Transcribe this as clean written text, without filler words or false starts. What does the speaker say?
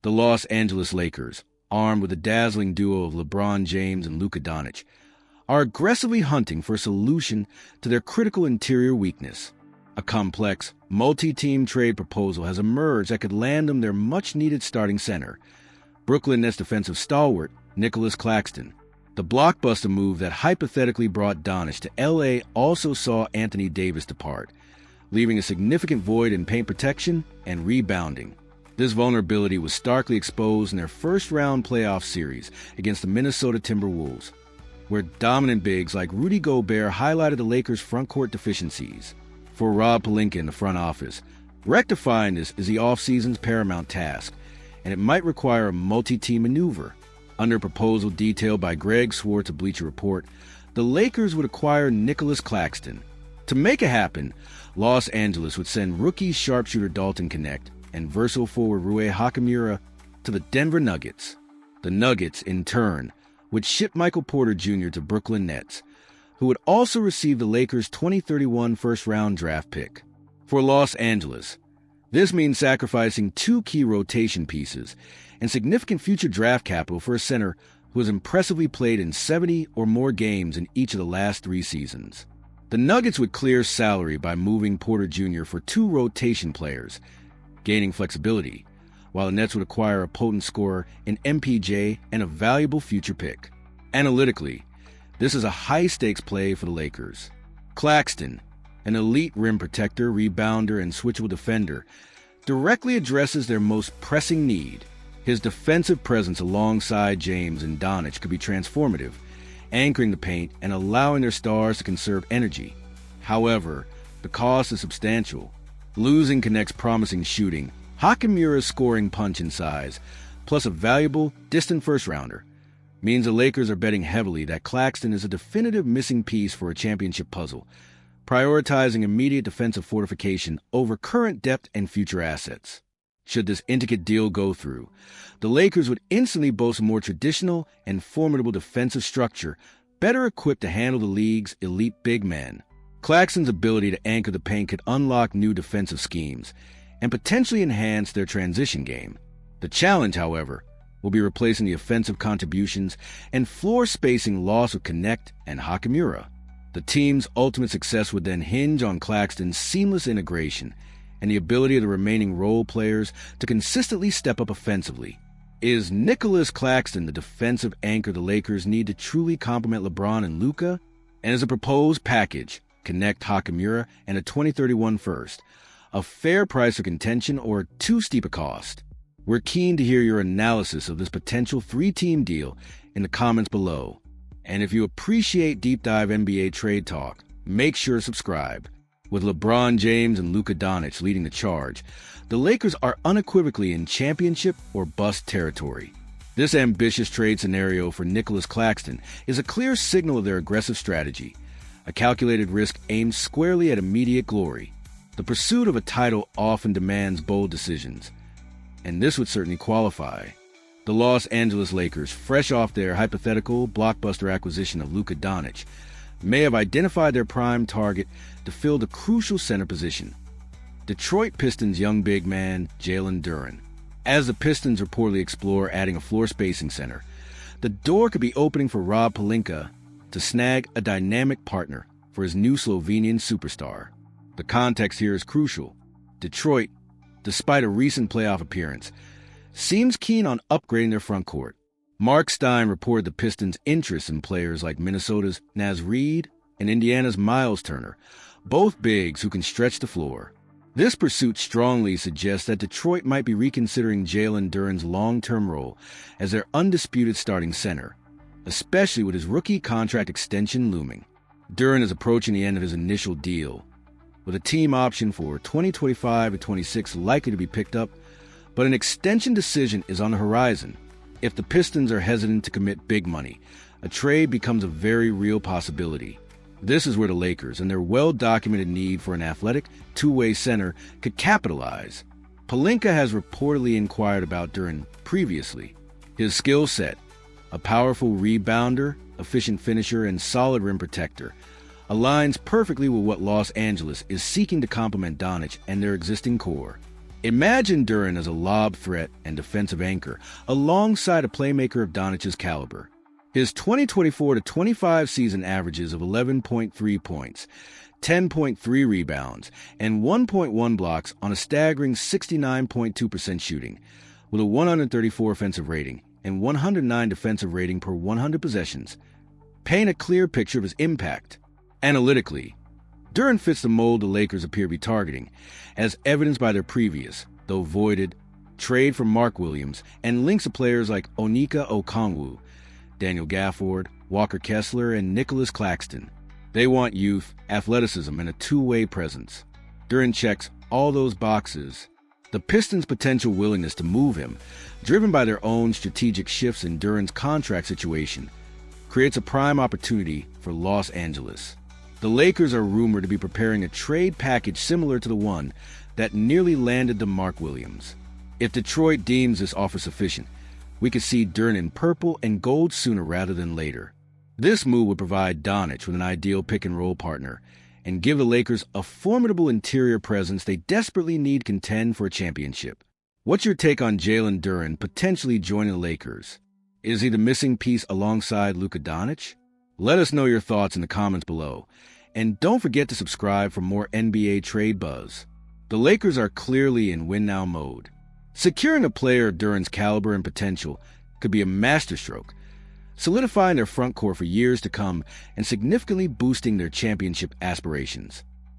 The Los Angeles Lakers, armed with a dazzling duo of LeBron James and Luka Doncic, are aggressively hunting for a solution to their critical interior weakness. A complex, multi-team trade proposal has emerged that could land them their much-needed starting center, Brooklyn Nets defensive stalwart Nicholas Claxton. The blockbuster move that hypothetically brought Doncic to L.A. also saw Anthony Davis depart, leaving a significant void in paint protection and rebounding. This vulnerability was starkly exposed in their first-round playoff series against the Minnesota Timberwolves, where dominant bigs like Rudy Gobert highlighted the Lakers' frontcourt deficiencies. For Rob Pelinka in the front office, rectifying this is the offseason's paramount task, and it might require a multi-team maneuver. Under a proposal detailed by Greg Swartz of Bleacher Report, the Lakers would acquire Nicholas Claxton. To make it happen, Los Angeles would send rookie sharpshooter Dalton Knecht and versatile forward Rui Hachimura to the Denver Nuggets. The Nuggets, in turn, would ship Michael Porter Jr. to Brooklyn Nets, who would also receive the Lakers' 2031 first-round draft pick. For Los Angeles, this means sacrificing two key rotation pieces and significant future draft capital for a center who has impressively played in 70 or more games in each of the last 3 seasons. The Nuggets would clear salary by moving Porter Jr. for 2 rotation players, gaining flexibility, while the Nets would acquire a potent scorer in MPJ and a valuable future pick. Analytically, this is a high-stakes play for the Lakers. Claxton, an elite rim protector, rebounder, and switchable defender, directly addresses their most pressing need. His defensive presence alongside James and Doncic could be transformative, anchoring the paint and allowing their stars to conserve energy. However, the cost is substantial. Losing Knecht's promising shooting, Hachimura's scoring punch and size, plus a valuable, distant first-rounder, means the Lakers are betting heavily that Claxton is a definitive missing piece for a championship puzzle, prioritizing immediate defensive fortification over current depth and future assets. Should this intricate deal go through, the Lakers would instantly boast a more traditional and formidable defensive structure, better equipped to handle the league's elite big men. Claxton's ability to anchor the paint could unlock new defensive schemes and potentially enhance their transition game. The challenge, however, will be replacing the offensive contributions and floor spacing loss of Knecht and Hachimura. The team's ultimate success would then hinge on Claxton's seamless integration and the ability of the remaining role players to consistently step up offensively. Is Nicholas Claxton the defensive anchor the Lakers need to truly complement LeBron and Luka? And is a proposed package, Knecht, Hachimura, and a 2031 first, a fair price of contention or too steep a cost? We're keen to hear your analysis of this potential 3-team deal in the comments below. And if you appreciate Deep Dive NBA Trade Talk, make sure to subscribe. With LeBron James and Luka Doncic leading the charge, the Lakers are unequivocally in championship or bust territory. This ambitious trade scenario for Nicholas Claxton is a clear signal of their aggressive strategy, a calculated risk aimed squarely at immediate glory. The pursuit of a title often demands bold decisions, and this would certainly qualify. The Los Angeles Lakers, fresh off their hypothetical blockbuster acquisition of Luka Doncic, may have identified their prime target to fill the crucial center position, Detroit Pistons young big man Jaylen Duren. As the Pistons reportedly explore adding a floor spacing center, the door could be opening for Rob Pelinka to snag a dynamic partner for his new Slovenian superstar. The context here is crucial. Detroit, despite a recent playoff appearance, seems keen on upgrading their front court. Mark Stein reported the Pistons' interest in players like Minnesota's Naz Reid and Indiana's Miles Turner, both bigs who can stretch the floor. This pursuit strongly suggests that Detroit might be reconsidering Jaylen Duren's long-term role as their undisputed starting center, especially with his rookie contract extension looming. Duren is approaching the end of his initial deal, with a team option for 2025 and 26 likely to be picked up, but an extension decision is on the horizon. If the Pistons are hesitant to commit big money, a trade becomes a very real possibility. This is where the Lakers and their well-documented need for an athletic, two-way center could capitalize. Pelinka has reportedly inquired about Duren previously. His skill set, a powerful rebounder, efficient finisher, and solid rim protector, aligns perfectly with what Los Angeles is seeking to complement Doncic and their existing core. Imagine Duren as a lob threat and defensive anchor, alongside a playmaker of Doncic's caliber. His 2024-25 season averages of 11.3 points, 10.3 rebounds, and 1.1 blocks on a staggering 69.2% shooting, with a 134 offensive rating and 109 defensive rating per 100 possessions, paint a clear picture of his impact. Analytically, Duren fits the mold the Lakers appear to be targeting, as evidenced by their previous, though voided, trade for Mark Williams and links to players like Onyeka Okongwu, Daniel Gafford, Walker Kessler, and Nicholas Claxton. They want youth, athleticism, and a two-way presence. Duren checks all those boxes. The Pistons' potential willingness to move him, driven by their own strategic shifts in Duren's contract situation, creates a prime opportunity for Los Angeles. The Lakers are rumored to be preparing a trade package similar to the one that nearly landed them Mark Williams. If Detroit deems this offer sufficient, we could see Duren in purple and gold sooner rather than later. This move would provide Doncic with an ideal pick-and-roll partner and give the Lakers a formidable interior presence they desperately need to contend for a championship. What's your take on Jaylen Duren potentially joining the Lakers? Is he the missing piece alongside Luka Doncic? Let us know your thoughts in the comments below. And don't forget to subscribe for more NBA trade buzz. The Lakers are clearly in win-now mode. Securing a player of Duren's caliber and potential could be a masterstroke, solidifying their front court for years to come and significantly boosting their championship aspirations.